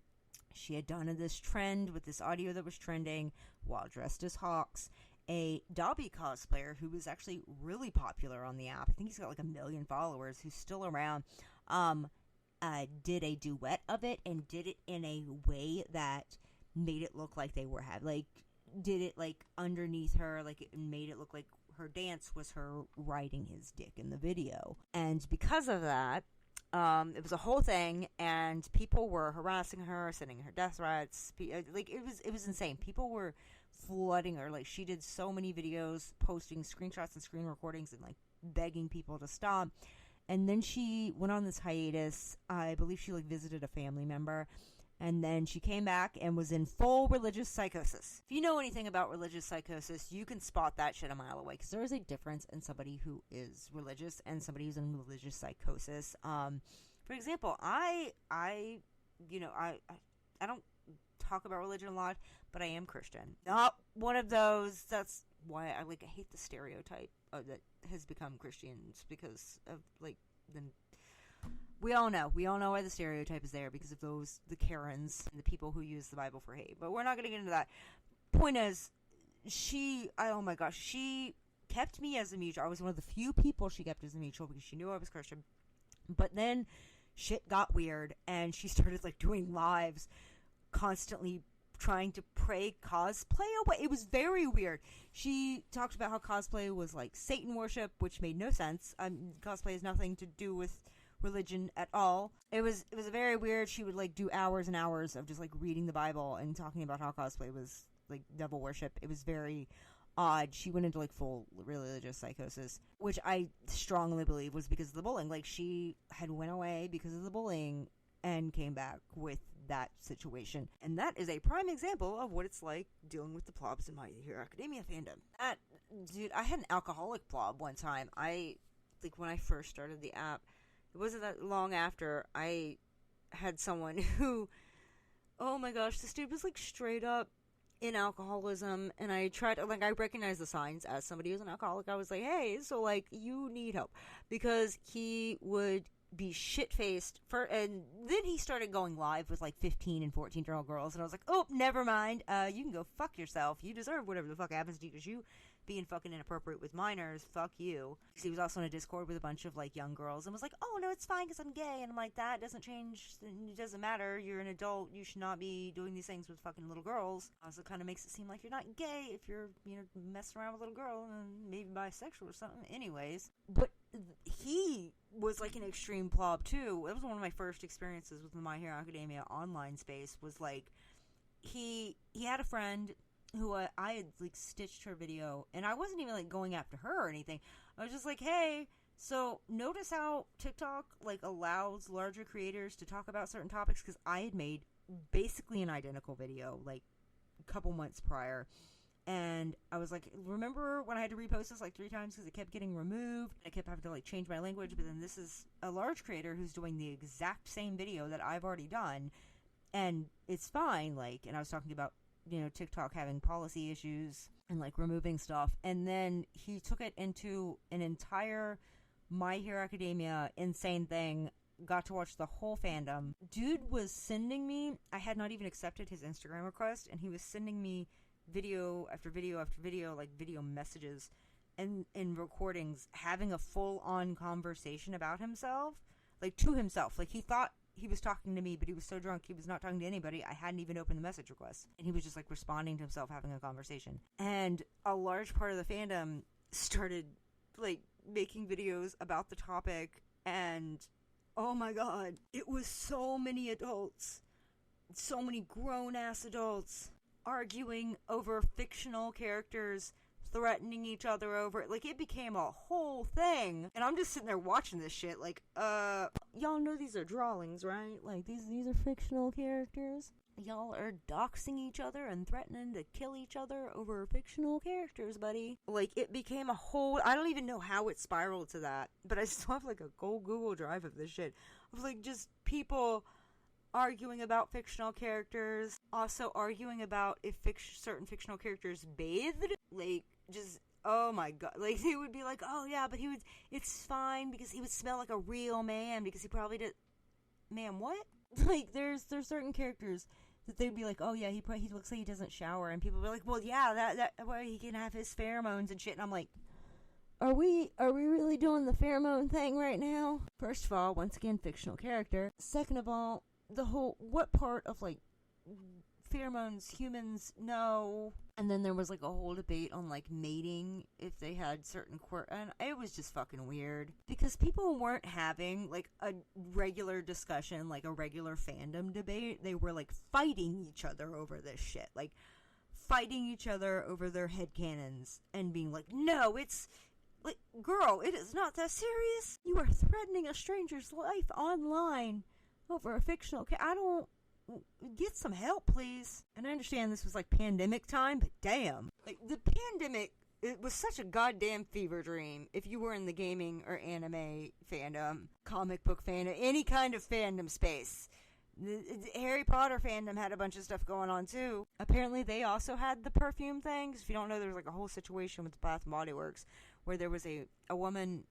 she had done this trend with this audio that was trending while dressed as Hawks. A Dobby cosplayer who was actually really popular on the app, I think he's got like 1 million followers, who's still around, did a duet of it and did it in a way that made it look like they were did it like underneath her, like it made it look like her dance was her riding his dick in the video. And because of that, it was a whole thing, and people were harassing her, sending her death threats. Like, it was insane. People were flooding her. Like, she did so many videos, posting screenshots and screen recordings and like begging people to stop. And then she went on this hiatus. I believe she like visited a family member. And then she came back and was in full religious psychosis. If you know anything about religious psychosis, you can spot that shit a mile away. Because there is a difference in somebody who is religious and somebody who's in religious psychosis. For example, I don't talk about religion a lot, but I am Christian. Not one of those. That's why I hate the stereotype that has become Christians, because of like the. We all know why the stereotype is there, because of the Karens and the people who use the Bible for hate. But we're not going to get into that. Point is, she kept me as a mutual. I was one of the few people she kept as a mutual because she knew I was Christian. But then shit got weird, and she started like doing lives, constantly trying to pray cosplay away. It was very weird. She talked about how cosplay was like Satan worship, which made no sense. Cosplay has nothing to do with religion at all. It was very weird. She would like do hours and hours of just like reading the Bible and talking about how cosplay was like devil worship. It was very odd. She went into like full religious psychosis, which I strongly believe was because of the bullying. Like, she had went away because of the bullying and came back with that situation. And that is a prime example of what it's like dealing with the plobs in My Hero Academia fandom. Dude, I had an alcoholic plob one time. When I first started the app, it wasn't that long after, I had someone who, oh my gosh, this dude was like straight up in alcoholism, and I tried to, like, I recognized the signs as somebody who's an alcoholic. I was like, hey, so like, you need help, because he would be shit-faced and then he started going live with like 15 and 14-year-old girls, and I was like, oh, never mind, you can go fuck yourself. You deserve whatever the fuck happens to you, because you being fucking inappropriate with minors, fuck you. Because he was also in a Discord with a bunch of like young girls and was like, oh no, it's fine because I'm gay. And I'm like, that doesn't change, it doesn't matter, you're an adult, you should not be doing these things with fucking little girls. Also kind of makes it seem like you're not gay if you're, messing around with a little girl, and maybe bisexual or something. Anyways, but he was like an extreme plob too. It was one of my first experiences with the My Hero Academia online space. Was like, he had a friend who I had like stitched her video, and I wasn't even like going after her or anything. I was just like, hey, so notice how TikTok like allows larger creators to talk about certain topics, because I had made basically an identical video like a couple months prior, And I was like, remember when I had to repost this like 3 times because it kept getting removed? I kept having to like change my language, but then this is a large creator who's doing the exact same video that I've already done, and it's fine. Like, and I was talking about, you know, TikTok having policy issues and like removing stuff, and then he took it into an entire My Hero Academia insane thing. Got to watch the whole fandom. Dude was sending me, I had not even accepted his Instagram request, and he was sending me video after video after video, like video messages and recordings, having a full-on conversation about himself, like to himself. Like, he thought he was talking to me, but he was so drunk he was not talking to anybody. I hadn't even opened the message request, and he was just like responding to himself, having a conversation. And a large part of the fandom started like making videos about the topic, and oh my god, it was so many adults, so many grown-ass adults arguing over fictional characters, threatening each other over it. Like, it became a whole thing. And I'm just sitting there watching this shit like, y'all know these are drawings, right? Like, these are fictional characters. Y'all are doxing each other and threatening to kill each other over fictional characters, buddy. Like, it became a whole... I don't even know how it spiraled to that, but I still have, like, a gold Google Drive of this shit. Of, like, just people arguing about fictional characters, also arguing about if certain fictional characters bathed. Like, just... oh my god. Like, they would be like, oh yeah, but it's fine because he would smell like a real man because he probably did... Man, what? Like, there's certain characters that they'd be like, oh yeah, he looks like he doesn't shower, and people would be like, well yeah, that way he can have his pheromones and shit, and I'm like, are we really doing the pheromone thing right now? First of all, once again, fictional character. Second of all, the whole, what part of like pheromones humans know? And then there was like a whole debate on like mating, if they had certain and it was just fucking weird because people weren't having like a regular discussion, like a regular fandom debate. They were like fighting each other over this shit, like fighting each other over their headcanons and being like, no, it's like, girl, it is not that serious. You are threatening a stranger's life online over a fictional I don't... Get some help, please. And I understand this was like pandemic time, but damn. Like, the pandemic, it was such a goddamn fever dream. If you were in the gaming or anime fandom, comic book fandom, any kind of fandom space. The Harry Potter fandom had a bunch of stuff going on too. Apparently they also had the perfume things. If you don't know, there was like a whole situation with Bath and Body Works where there was a woman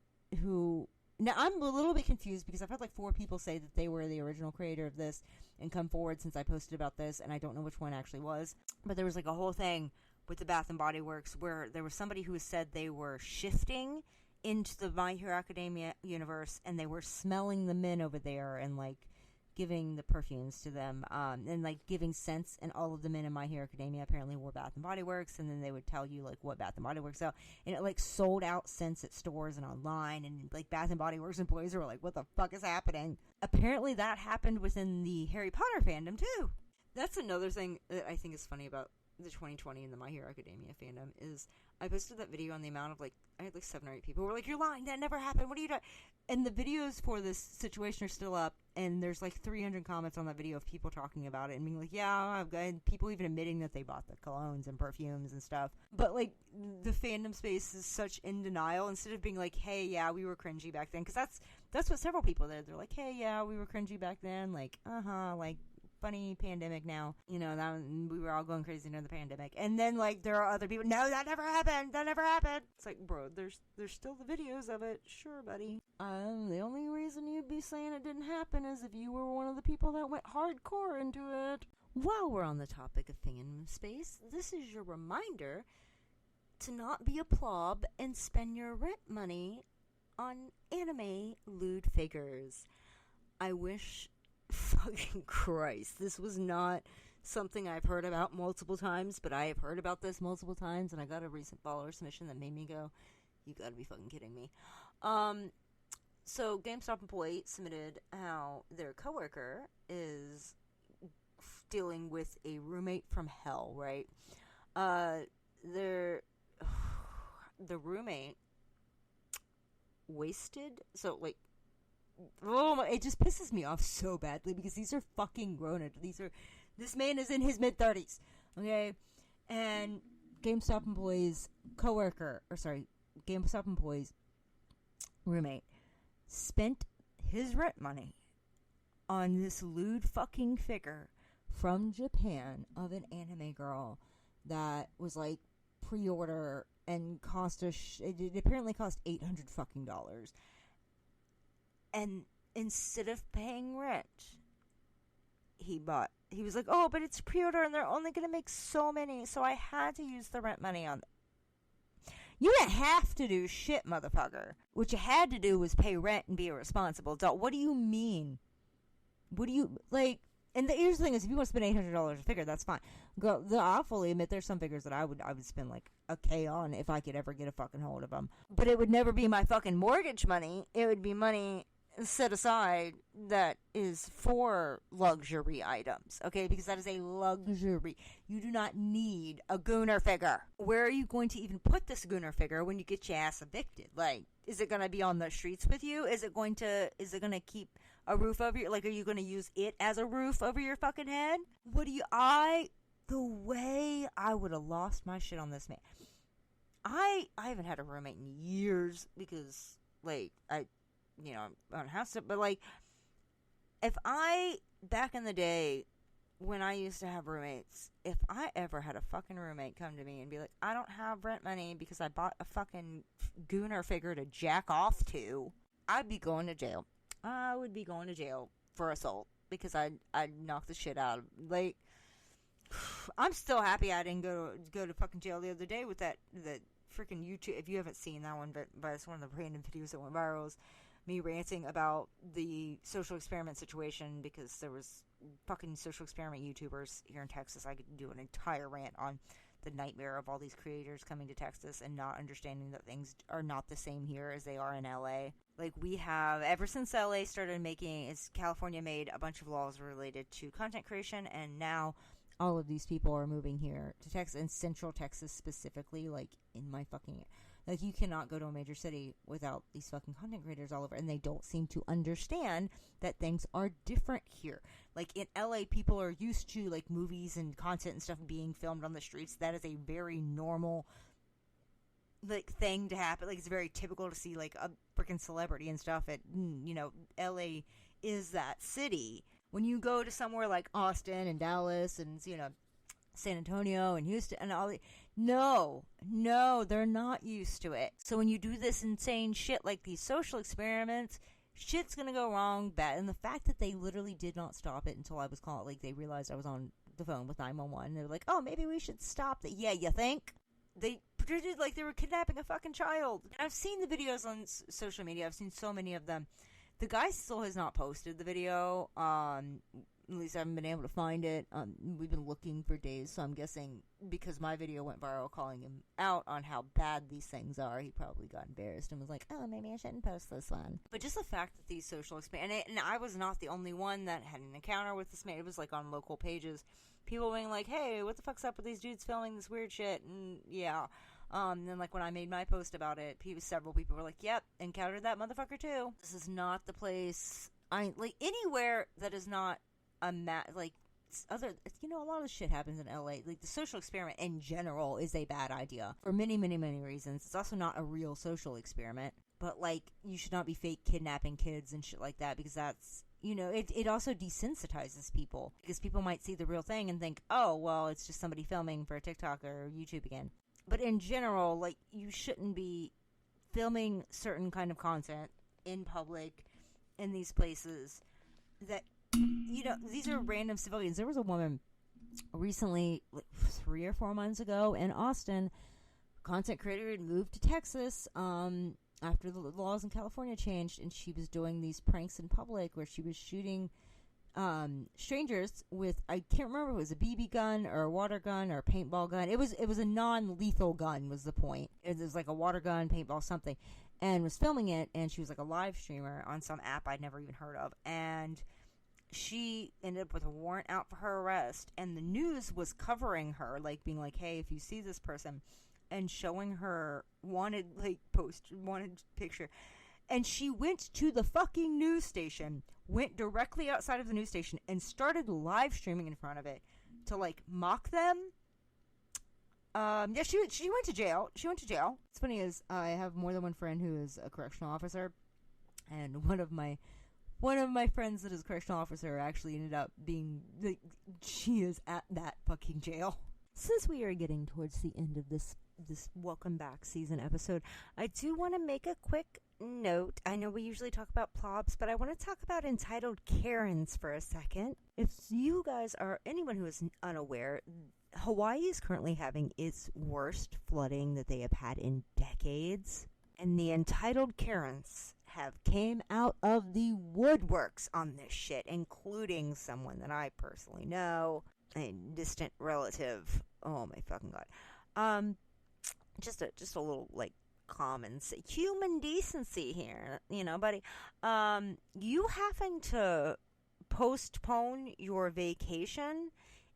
who... Now, I'm a little bit confused because I've had like 4 people say that they were the original creator of this and come forward since I posted about this, and I don't know which one actually was. But there was like a whole thing with the Bath and Body Works where there was somebody who said they were shifting into the My Hero Academia universe, and they were smelling the men over there and like giving the perfumes to them, and like giving scents, and all of the men in My Hero Academia apparently wore Bath and Body Works, and then they would tell you like what Bath and Body Works out, and it like sold out scents at stores and online, and like Bath and Body Works employees were like, what the fuck is happening? Apparently that happened within the Harry Potter fandom too. That's another thing that I think is funny about the 2020 in the My Hero Academia fandom is I posted that video on the amount of like, I had like 7 or 8 people who were like, you're lying, that never happened, what are you doing? And the videos for this situation are still up, and there's like 300 comments on that video of people talking about it and being like, yeah, and people even admitting that they bought the colognes and perfumes and stuff. But like, the fandom space is such in denial, instead of being like, hey, yeah, we were cringy back then, because that's what several people did. They're like, hey, yeah, we were cringy back then, like, like, funny pandemic now, you know, that we were all going crazy during the pandemic. And then like there are other people, no, that never happened, it's like, bro, there's still the videos of it. Sure, buddy. The only reason you'd be saying it didn't happen is if you were one of the people that went hardcore into it. While we're on the topic of fandom space, this is your reminder to not be a plob and spend your rent money on anime lewd figures. I wish... Fucking Christ, this was not something I've heard about multiple times, but I have heard about this multiple times, and I got a recent follower submission that made me go, you gotta be fucking kidding me. So GameStop employee submitted how their coworker is dealing with a roommate from hell, right? The roommate wasted, so like, oh my, it just pisses me off so badly because these are fucking grown. This man is in his mid-30s, okay? And GameStop employee's GameStop employee's roommate spent his rent money on this lewd fucking figure from Japan of an anime girl that was like pre-order and cost it apparently cost $800 fucking dollars. And instead of paying rent, he was like, oh, but it's pre-order and they're only going to make so many, so I had to use the rent money on them. You didn't have to do shit, motherfucker. What you had to do was pay rent and be a responsible adult. What do you mean? What do you, like, and here's the thing is, if you want to spend $800 a figure, that's fine. I'll fully admit there's some figures that I would spend like a K on if I could ever get a fucking hold of them. But it would never be my fucking mortgage money. It would be money set aside that is for luxury items, okay? Because that is a luxury. You do not need a gooner figure. Where are you going to even put this gooner figure when you get your ass evicted? Like, is it going to be on the streets with you? Is it going to keep a roof over your, like, are you going to use it as a roof over your fucking head? The way I would have lost my shit on this man. I haven't had a roommate in years because, like, I don't have to, but like, back in the day, when I used to have roommates, if I ever had a fucking roommate come to me and be like, I don't have rent money because I bought a fucking gooner figure to jack off to, I'd be going to jail. I would be going to jail for assault because I'd knock the shit out of, like, I'm still happy I didn't go to fucking jail the other day with that freaking YouTube. If you haven't seen that one, but it's one of the random videos that went viral, is me ranting about the social experiment situation because there was fucking social experiment YouTubers here in Texas. I could do an entire rant on the nightmare of all these creators coming to Texas and not understanding that things are not the same here as they are in LA. Like, we have, ever since LA started California made a bunch of laws related to content creation, and now all of these people are moving here to Texas, and Central Texas specifically, like, in my fucking, like, you cannot go to a major city without these fucking content creators all over, and they don't seem to understand that things are different here. Like, in LA, people are used to, like, movies and content and stuff being filmed on the streets. That is a very normal, like, thing to happen. Like, it's very typical to see, like, a freaking celebrity and stuff at, LA is that city. When you go to somewhere like Austin and Dallas and, San Antonio and Houston and all the, no, they're not used to it. So when you do this insane shit like these social experiments, shit's gonna go wrong bad. And the fact that they literally did not stop it until I was called, like, they realized I was on the phone with 911. They're like, oh, maybe we should stop that. Yeah, you think? They pretended like they were kidnapping a fucking child. I've seen the videos on social media. I've seen so many of them. The guy still has not posted the video. At least I haven't been able to find it. We've been looking for days, so I'm guessing because my video went viral calling him out on how bad these things are, he probably got embarrassed and was like, oh, maybe I shouldn't post this one. But just the fact that these social experiments, and I was not the only one that had an encounter with this man. It was like on local pages. People being like, hey, what the fuck's up with these dudes filming this weird shit? And yeah. Then, like, when I made my post about it, several people were like, yep, encountered that motherfucker too. This is not the place. Anywhere that is not a a lot of shit happens in LA. Like, the social experiment in general is a bad idea for many, many, many reasons. It's also not a real social experiment. But, like, you should not be fake kidnapping kids and shit like that, because that's, it also desensitizes people. Because people might see the real thing and think, oh, well, it's just somebody filming for TikTok or YouTube again. But in general, like, you shouldn't be filming certain kind of content in public in these places that, these are random civilians. There was a woman recently, like 3 or 4 months ago in Austin, content creator had moved to Texas after the laws in California changed, and she was doing these pranks in public where she was shooting strangers with, I can't remember if it was a BB gun or a water gun or a paintball gun. It was a non-lethal gun was the point. It was like a water gun, paintball, something, and was filming it, and she was like a live streamer on some app I'd never even heard of, and she ended up with a warrant out for her arrest, and the news was covering her, like being like, hey, if you see this person, and showing her wanted picture. And she went to the fucking news station, went directly outside of the news station, and started live streaming in front of it to, like, mock them. Yeah, she went to jail. She went to jail. It's funny is I have more than one friend who is a correctional officer, and one of my friends that is a correctional officer actually ended up being like, she is at that fucking jail. Since we are getting towards the end of this welcome back season episode, I do want to make a quick note. I know we usually talk about plobs, but I want to talk about entitled Karens for a second. If you guys are anyone who is unaware, Hawaii is currently having its worst flooding that they have had in decades, and the entitled Karens have came out of the woodworks on this shit, including someone that I personally know, a distant relative. Oh my fucking god. Just a little like common human decency here, you know, buddy. You having to postpone your vacation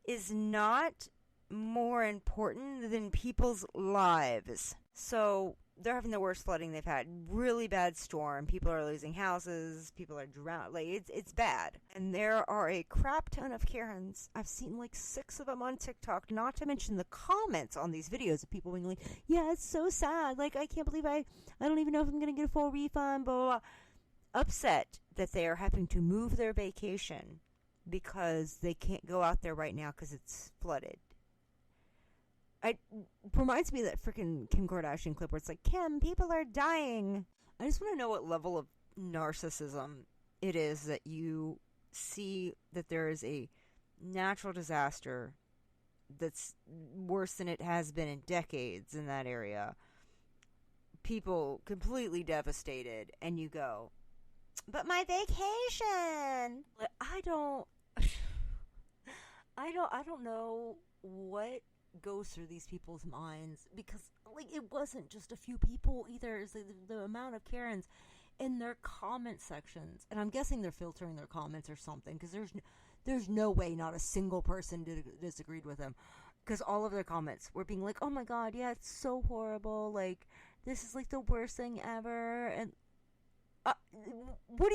is not more important than people's lives. So they're having the worst flooding they've had. Really bad storm. People are losing houses. People are drowning. Like, it's bad. And there are a crap ton of Karens. I've seen like 6 of them on TikTok, not to mention the comments on these videos of people being like, yeah, it's so sad. Like, I can't believe I don't even know if I'm going to get a full refund, blah, blah, blah. Upset that they are having to move their vacation because they can't go out there right now because it's flooded. It reminds me of that freaking Kim Kardashian clip where it's like, Kim, people are dying. I just want to know what level of narcissism it is that you see that there is a natural disaster that's worse than it has been in decades in that area. People completely devastated, and you go, but my vacation! I don't know what goes through these people's minds, because like it wasn't just a few people either. It's like the amount of Karens in their comment sections, and I'm guessing they're filtering their comments or something, because there's no way not a single person disagreed with them, because all of their comments were being like, oh my god, yeah, it's so horrible, like this is like the worst thing ever. And what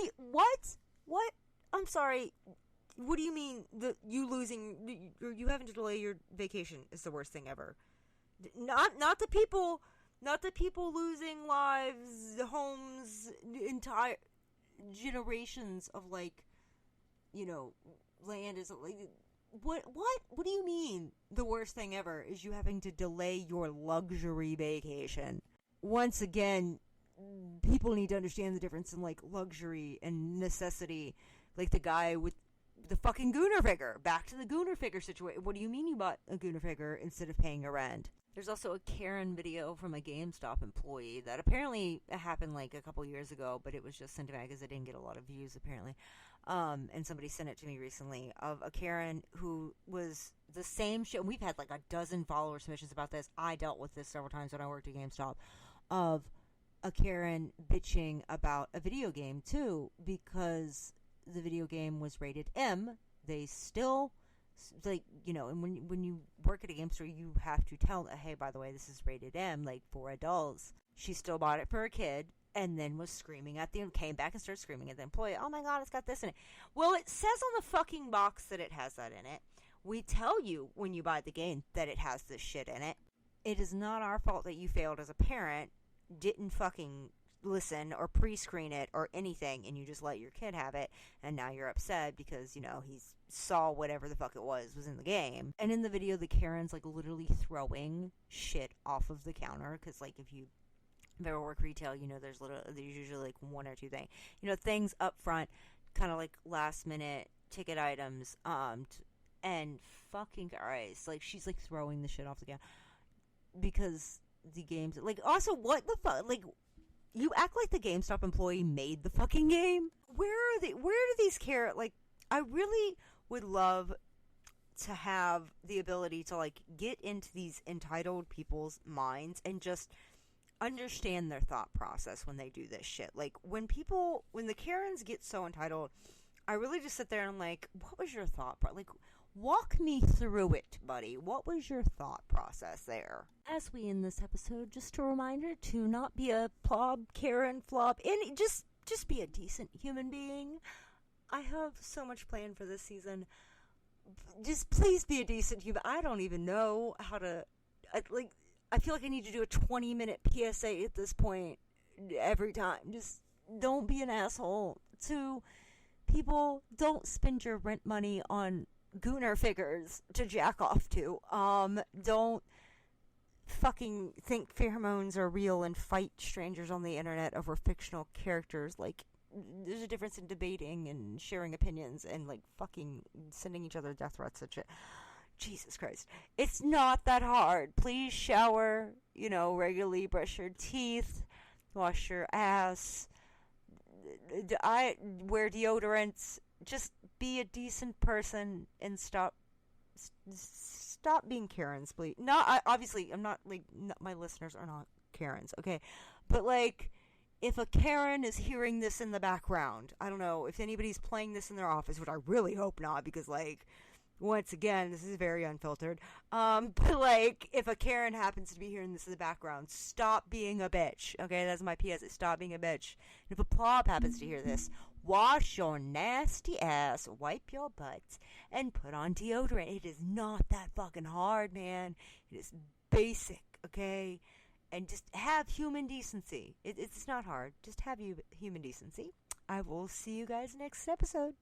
I'm sorry, what do you mean you having to delay your vacation is the worst thing ever? Not the people losing lives, homes, entire generations of like, you know, land is like, what do you mean the worst thing ever is you having to delay your luxury vacation? Once again, people need to understand the difference in like luxury and necessity. Like the guy with the fucking Gooner figure. Back to the Gooner figure situation. What do you mean you bought a Gooner figure instead of paying a rent? There's also a Karen video from a GameStop employee that apparently happened like a couple years ago, but it was just sent to me because it didn't get a lot of views apparently. And somebody sent it to me recently of a Karen who was the same shit. We've had like a dozen follower submissions about this. I dealt with this several times when I worked at GameStop, of a Karen bitching about a video game too, because the video game was rated M. They still, like, you know, and when you work at a game store, you have to tell them, hey, by the way, this is rated M, like, for adults. She still bought it for a kid, and then was screaming at came back and started screaming at the employee, oh my god, it's got this in it. Well, it says on the fucking box that it has that in it. We tell you when you buy the game that it has this shit in it. It is not our fault that you failed as a parent, didn't fucking listen or pre-screen it or anything, and you just let your kid have it, and now you're upset because, you know, he saw whatever the fuck it was in the game. And in the video, the Karen's like literally throwing shit off of the counter, because like if you ever work retail, you know, there's usually like one or two things, you know, things up front, kind of like last minute ticket items, and fucking Christ, like she's like throwing the shit off the counter because the game's like, also, what the fuck, like, you act like the GameStop employee made the fucking game. Where do these care? Like, I really would love to have the ability to, like, get into these entitled people's minds and just understand their thought process when they do this shit. Like, when the Karens get so entitled, I really just sit there and I'm like, what was your thought process? Like, walk me through it, buddy. What was your thought process there? As we end this episode, just a reminder to not be a plob, Karen, flop, just be a decent human being. I have so much planned for this season. Just please be a decent human. I don't even know how to I feel like I need to do a 20-minute PSA at this point every time. Just don't be an asshole to people. Don't spend your rent money on gooner figures to jack off to. Don't fucking think pheromones are real and fight strangers on the internet over fictional characters. Like, there's a difference in debating and sharing opinions and, like, fucking sending each other death threats and shit. Jesus Christ. It's not that hard. Please shower, regularly, brush your teeth, wash your ass, wear deodorants. Just be a decent person and stop being Karens, please. Obviously, I'm not, my listeners are not Karens, okay? But, if a Karen is hearing this in the background, I don't know, if anybody's playing this in their office, which I really hope not, because, once again, this is very unfiltered. But, if a Karen happens to be hearing this in the background, stop being a bitch, okay? That's my PSA. Stop being a bitch. And if a plob happens to hear this, wash your nasty ass, wipe your butt, and put on deodorant. It is not that fucking hard, man. It is basic, okay? And just have human decency. It's not hard. Just have human decency. I will see you guys next episode.